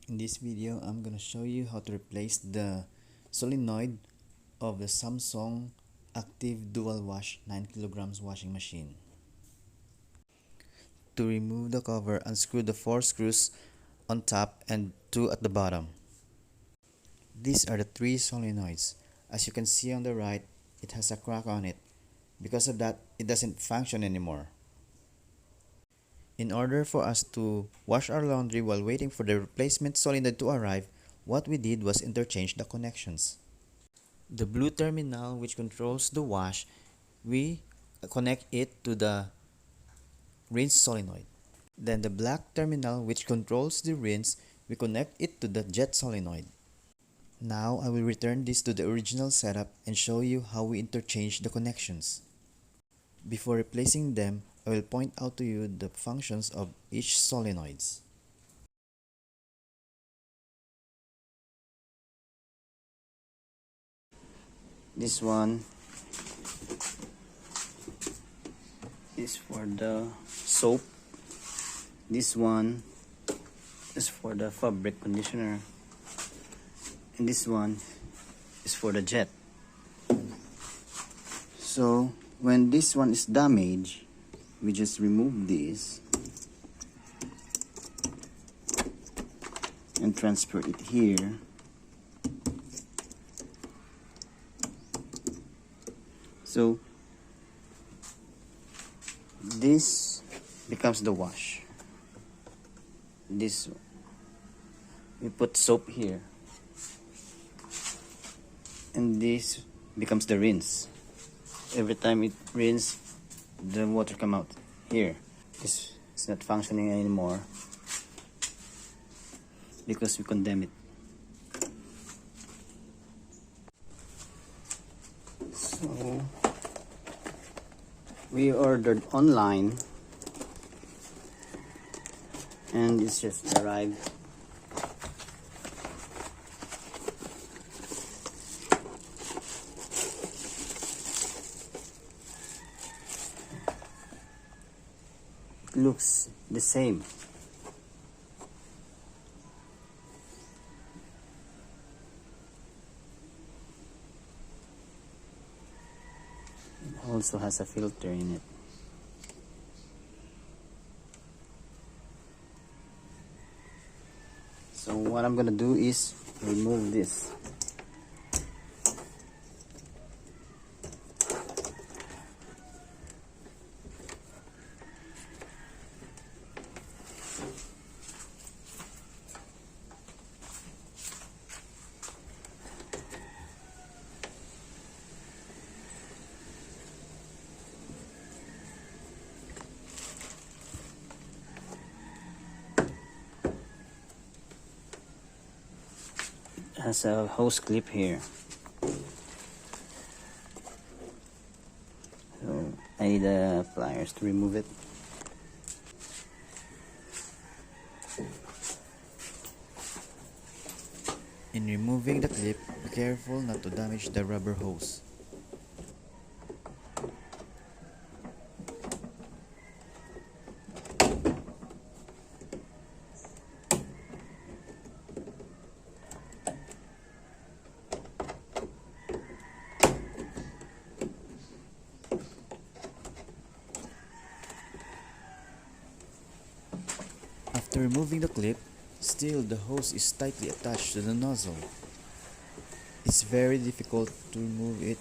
In this video, I'm gonna show you how to replace the solenoid of the Samsung Active Dual Wash 9 kilograms washing machine. To remove the cover, unscrew the 4 screws on top and 2 at the bottom. These are the 3 solenoids. As you can see on the right, it has a crack on it. Because of that, it doesn't function anymore. In order for us to wash our laundry while waiting for the replacement solenoid to arrive, what we did was interchange the connections. The blue terminal, which controls the wash, we connect it to the rinse solenoid. Then the black terminal, which controls the rinse, we connect it to the jet solenoid. Now I will return this to the original setup and show you how we interchange the connections. Before replacing them, I will point out to you the functions of each solenoids. This one is for the soap. This one is for the fabric conditioner. And this one is for the jet. So when this one is damaged, we just remove this and transfer it here. So this becomes the wash. This we put soap here, and this becomes the rinse. Every time it rinse, the water come out here. This is not functioning anymore because we condemn it. So we ordered online and it's just arrived. It looks the same. It also has a filter in it. So what I'm gonna do is remove this. Has a hose clip here. So I need pliers to remove it. In removing the clip, be careful not to damage the rubber hose. After removing the clip, still the hose is tightly attached to the nozzle. It's very difficult to remove it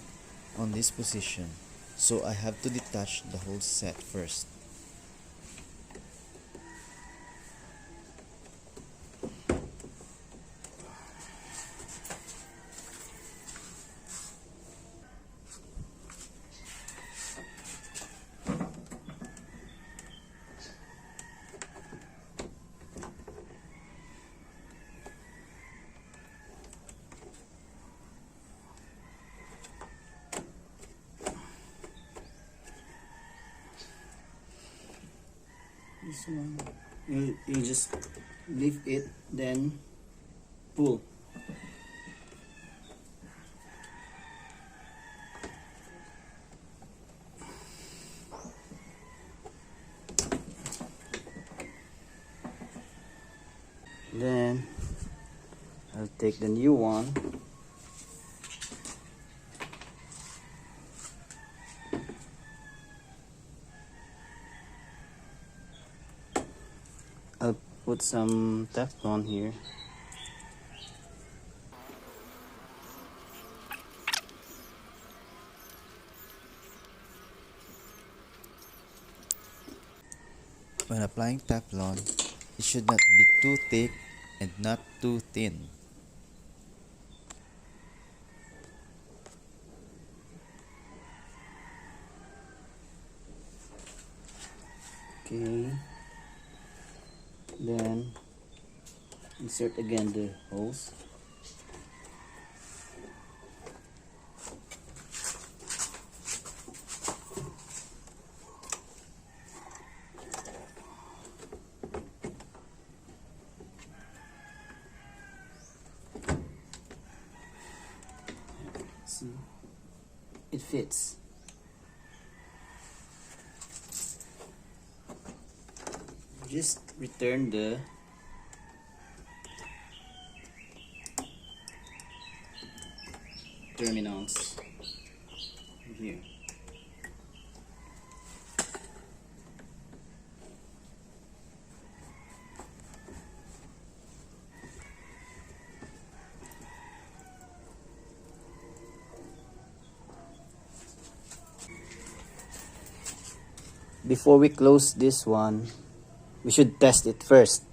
on this position, so I have to detach the whole set first. This one, you just lift it, then pull. Then then I'll take the new one. I'll put some Teflon here. When applying Teflon, it should not be too thick and not too thin. Okay, then insert again the hose. See, it fits. Just return the terminals here. Before we close this one, we should test it first.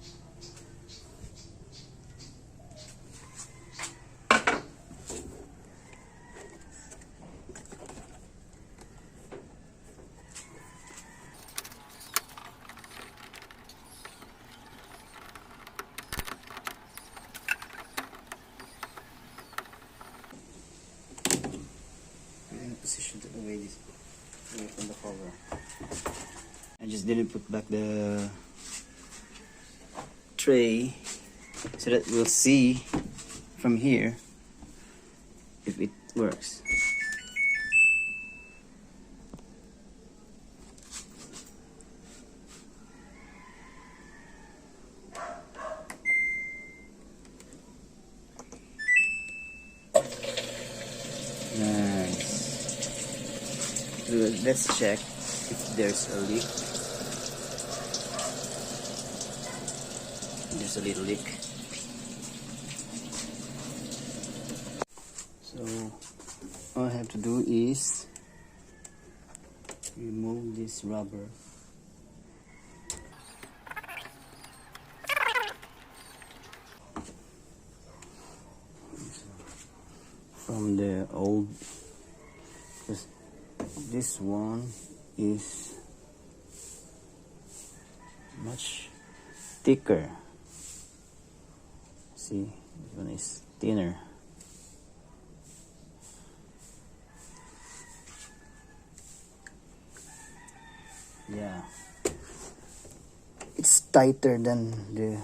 We're in a position to away from the cover. I just didn't put back the tray so that we'll see from here if it works. Nice. Let's check if there's a leak. There's a little leak. So all I have to do is remove this rubber. From the old, because this one is much thicker. See, this one is thinner. Yeah, it's tighter than the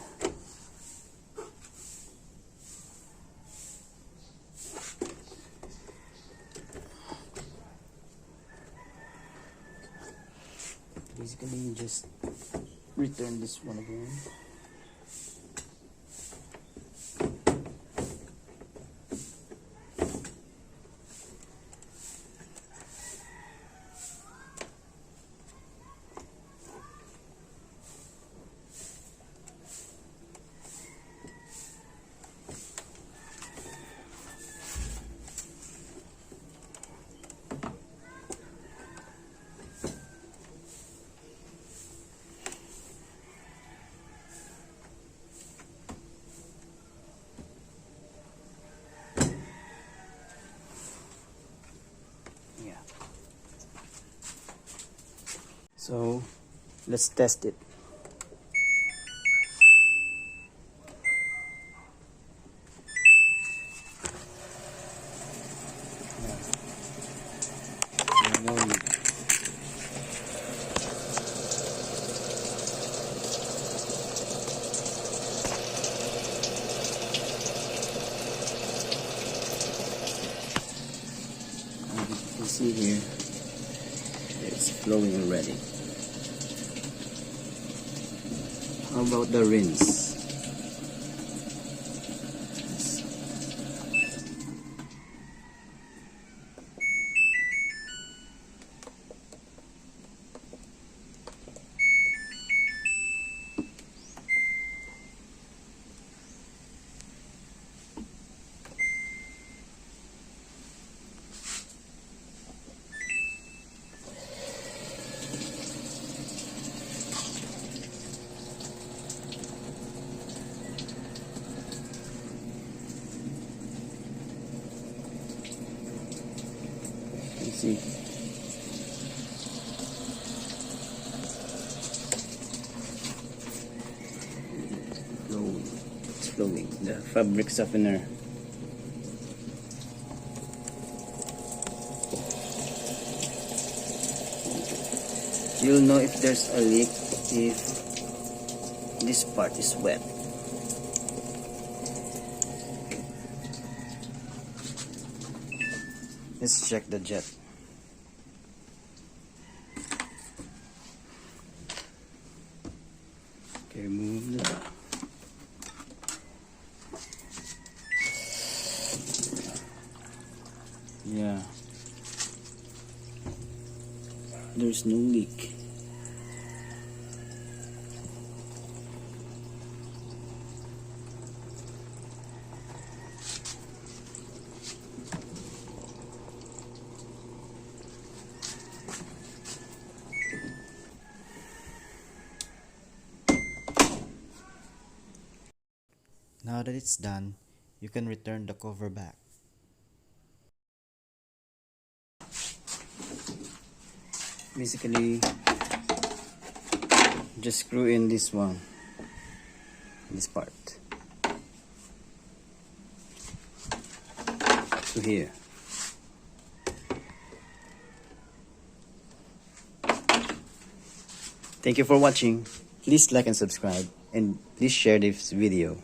basically you just return this one again. So let's test it. You can see here it's flowing already. How about the rinse? See? It's flowing. The fabric softener. You'll know if there's a leak if this part is wet. Let's check the jet. Okay, remove the... Yeah. There's no leak. Now that it's done, you can return the cover back. Basically, just screw in this one, this part, to here. Thank you for watching. Please like and subscribe, and please share this video.